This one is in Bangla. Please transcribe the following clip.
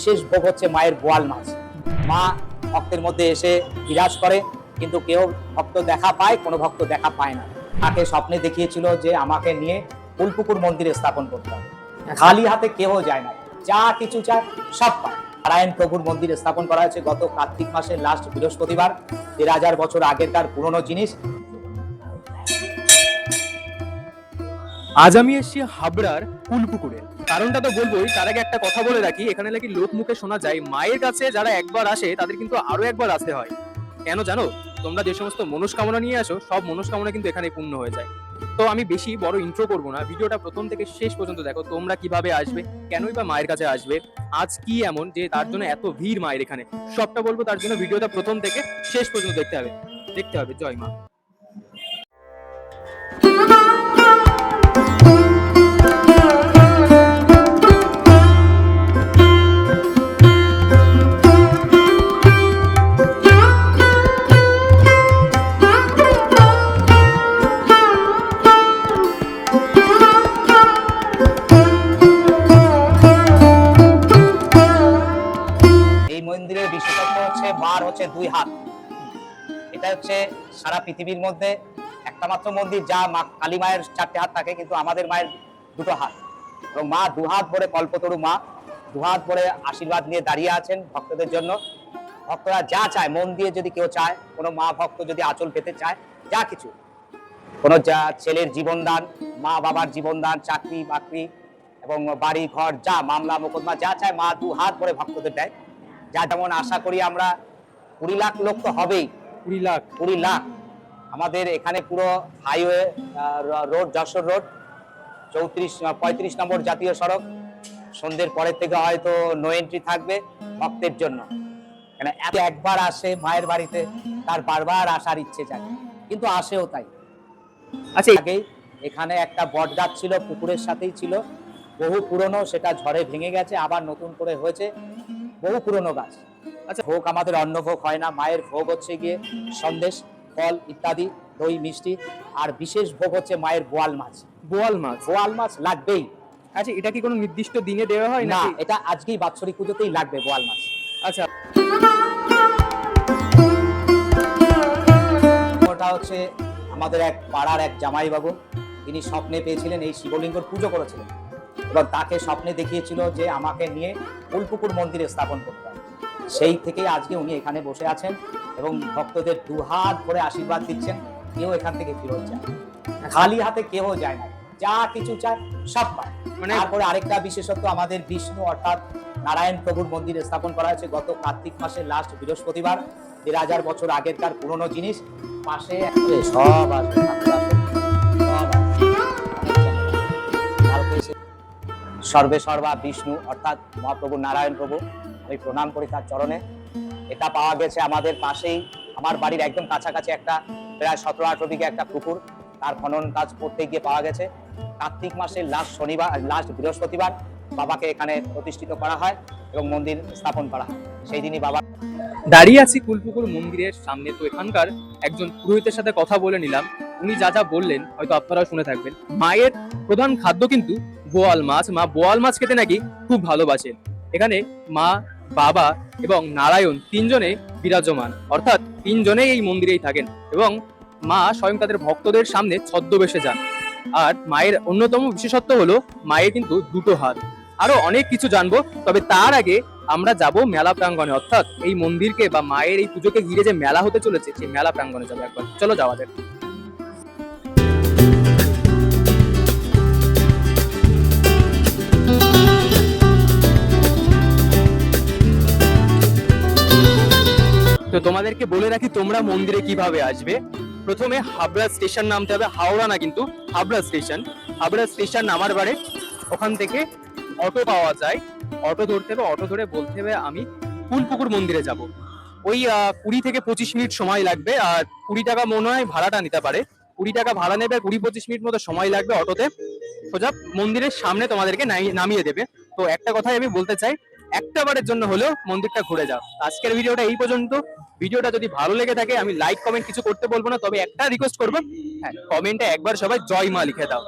বিশেষ ভোগ হচ্ছে মায়ের বোয়াল মাছ। মা ভক্তের মধ্যে এসে বিরাজ করে, কিন্তু কেউ ভক্ত দেখা পায়, কোনো ভক্ত দেখা পায় না। তাকে স্বপ্নে দেখিয়েছিল যে আমাকে নিয়ে ফুলপুকুর মন্দিরে স্থাপন করতে হবে। খালি হাতে কেউ যায় না, যা কিছু চায় সব পায়। নারায়ণ প্রভুর মন্দির স্থাপন করা হয়েছে গত কার্তিক মাসের লাস্ট বৃহস্পতিবার। ১৩,০০০ বছর আগেরকার পুরনো জিনিস। আজ আমি এসেছি হাবড়ার ফুলপুকুরে। কারণটা তো বলবোই, তার আগে একটা কথা বলে রাখি, এখানে নাকি লোক মুখে শোনা যায় মায়ের কাছে যারা একবার আসে তাদের কিন্তু আরো একবার আসতে হয়। কেন জানো? তোমরা যে সমস্ত মনস্কামনা নিয়ে আসো সব মনস্কামনা কিন্তু এখানে পূর্ণ হয়ে যায়। তো আমি বেশি বড় ইন্ট্রো করবো না, ভিডিওটা প্রথম থেকে শেষ পর্যন্ত দেখো। তোমরা কিভাবে আসবে, কেনই বা মায়ের কাছে আসবে, আজ কি এমন যে তার জন্য এত ভিড় মায়ের এখানে, সবটা বলবো। তার জন্য ভিডিওটা প্রথম থেকে শেষ পর্যন্ত দেখতে হবে। জয় মা। মন্দিরের বিশেষত্ব হচ্ছে মার হচ্ছে 2 হাত। এটা হচ্ছে সারা পৃথিবীর মধ্যে একটা মাত্র মন্দির যা মা কালী মায়ের 4টে হাত থাকে, কিন্তু আমাদের মায়ের 2টো হাত। এবং মা 2 হাত ভরে, কল্পতরু মা 2 হাত ভরে আশীর্বাদ নিয়ে দাঁড়িয়ে আছেন ভক্তদের জন্য। ভক্তরা যা চায়, মন দিয়ে যদি কেউ চায়, কোনো মা ভক্ত যদি আঁচল পেতে চায়, যা কিছু, কোনো যা ছেলের জীবনদান, মা বাবার জীবনদান, চাকরি বাকরি এবং বাড়ি ঘর, যা মামলা মোকদ্দমা যা চায়, মা 2 হাত ভরে ভক্তদের দেয়। যা যেমন আশা করি আমরা 20 লাখ লোক তো হবেই। 20 লাখ আমাদের এখানে পুরো হাইওয়ে রোড, যশোর রোড 35 নম্বর জাতীয় সড়ক। সন্ধ্যের পরের থেকে হয়তো নো এন্ট্রি থাকবে ভক্তের জন্য। কেন একবার আসে মায়ের বাড়িতে, তার বারবার আসার ইচ্ছে জাগে, কিন্তু আসেও তাই। আচ্ছা, আগেই এখানে একটা বট গাছ ছিল, পুকুরের সাথেই ছিল, বহু পুরনো, সেটা ঝড়ে ভেঙে গেছে, আবার নতুন করে হয়েছে, বহু পুরনো গাছ। আচ্ছা, ভোগ আমাদের অন্ন ভোগ হয় না, মায়ের ভোগ হচ্ছে গিয়ে সন্দেশ, ফল ইত্যাদি, দই মিষ্টি। আর বিশেষ ভোগ হচ্ছে মায়ের বোয়াল মাছ। বোয়াল মাছ লাগবেই। আচ্ছা, এটা কি কোনো নির্দিষ্ট দিনে দেওয়া হয় না? এটা আজকেই বাৎসরিক পুজোতেই লাগবে বোয়াল মাছ। আচ্ছা, ওটা হচ্ছে আমাদের এক পাড়ার এক জামাই বাবু, তিনি স্বপ্নে পেয়েছিলেন এই শিবলিঙ্গর পুজো করেছিলেন, এবং তাকে স্বপ্নে দেখিয়েছিল যে আমাকে নিয়ে ফুলপুকুর মন্দিরে স্থাপন করতে হবে। সেই থেকেই আজকে উনি এখানে বসে আছেন এবং ভক্তদের 2 হাত ভরে আশীর্বাদ দিচ্ছেন। কেউ এখান থেকে ফিরত যায় না, খালি হাতে কেউ যায় না, যা কিছু চায় সব পায়। তারপরে আরেকটা বিশেষত্ব, আমাদের বিষ্ণু অর্থাৎ নারায়ণ প্রভুর মন্দির স্থাপন করা হয়েছে গত কার্তিক মাসের লাস্ট বৃহস্পতিবার। ১৩,০০০ বছর আগেরকার পুরনো জিনিস। পাশে সব আসবে, সর্বে সর্বা বিষ্ণু অর্থাৎ মহাপ্রভু নারায়ণ প্রভু, আমি প্রণাম করি তার চরণে। এটা পাওয়া গেছে আমাদের পাশেই, আমার বাড়ির একদম কাছাকাছি একটা প্রায় 17-18 বিঘে একটা পুকুর, তার খনন কাজ করতে গিয়ে পাওয়া গেছে। কার্তিক মাসের লাস্ট বৃহস্পতিবার বাবাকে এখানে প্রতিষ্ঠিত করা হয় এবং মন্দির স্থাপন করা হয়। সেই দিনই বাবা দাঁড়িয়ে আছি ফুলপুকুর মন্দিরের সামনে। তো এখানকার একজন পুরোহিতের সাথে কথা বলে নিলাম। উনি যা যা বললেন হয়তো আপনারাও শুনে থাকবেন। মায়ের প্রধান খাদ্য কিন্তু বোয়াল মাছ। মা বোয়াল মাছ খেতে নাকি খুব ভালোবাসেন। এখানে মা, বাবা এবং নারায়ণ 3 জনে বিরাজমান, অর্থাৎ 3 জনেই এই মন্দিরেই থাকেন এবং মা স্বয়ং তাদের ভক্তদের সামনে ছদ্মবেশে যান। আর মায়ের অন্যতম বিশেষত্ব হলো মায়ের কিন্তু 2টো হাত। আরো অনেক কিছু জানবো, তবে তার আগে আমরা যাব মেলা প্রাঙ্গণে, অর্থাৎ এই মন্দিরকে বা মায়ের এই পুজোকে ঘিরে যে মেলা হতে চলেছে সেই মেলা প্রাঙ্গণে যাবো একবার। চলো যাওয়া যাক। তো তোমাদেরকে বলে রাখি তোমরা মন্দিরে কিভাবে আসবে। প্রথমে হাবড়া স্টেশন নামতে হবে, হাওড়া না কিন্তু হাবড়া স্টেশন। হাবড়া স্টেশন নামার পরে ওখান থেকে অটো পাওয়া যায়, অটো ধরতে হবে। অটো ধরে বলতে হবে আমি ফুলপুকুর মন্দিরে যাব। ওই 20 থেকে 25 মিনিট সময় লাগবে। আর 20 টাকা মনে হয় ভাড়াটা নিতে পারে, 20 টাকা ভাড়া নেবে, 20-25 মিনিট মতো সময় লাগবে অটোতে। সোজা মন্দিরের সামনে তোমাদেরকে নামিয়ে দেবে। তো একটা কথাই আমি বলতে চাই, একটা বারের জন্য হলেও মন্দিরটা ঘুরে যাও। আজকের ভিডিওটা এই পর্যন্ত। ভিডিওটা যদি ভালো লেগে থাকে, আমি লাইক কমেন্ট কিছু করতে বলবো না, তবে একটা রিকোয়েস্ট করবো, হ্যাঁ, কমেন্টে একবার সবাই জয় মা লিখে দাও।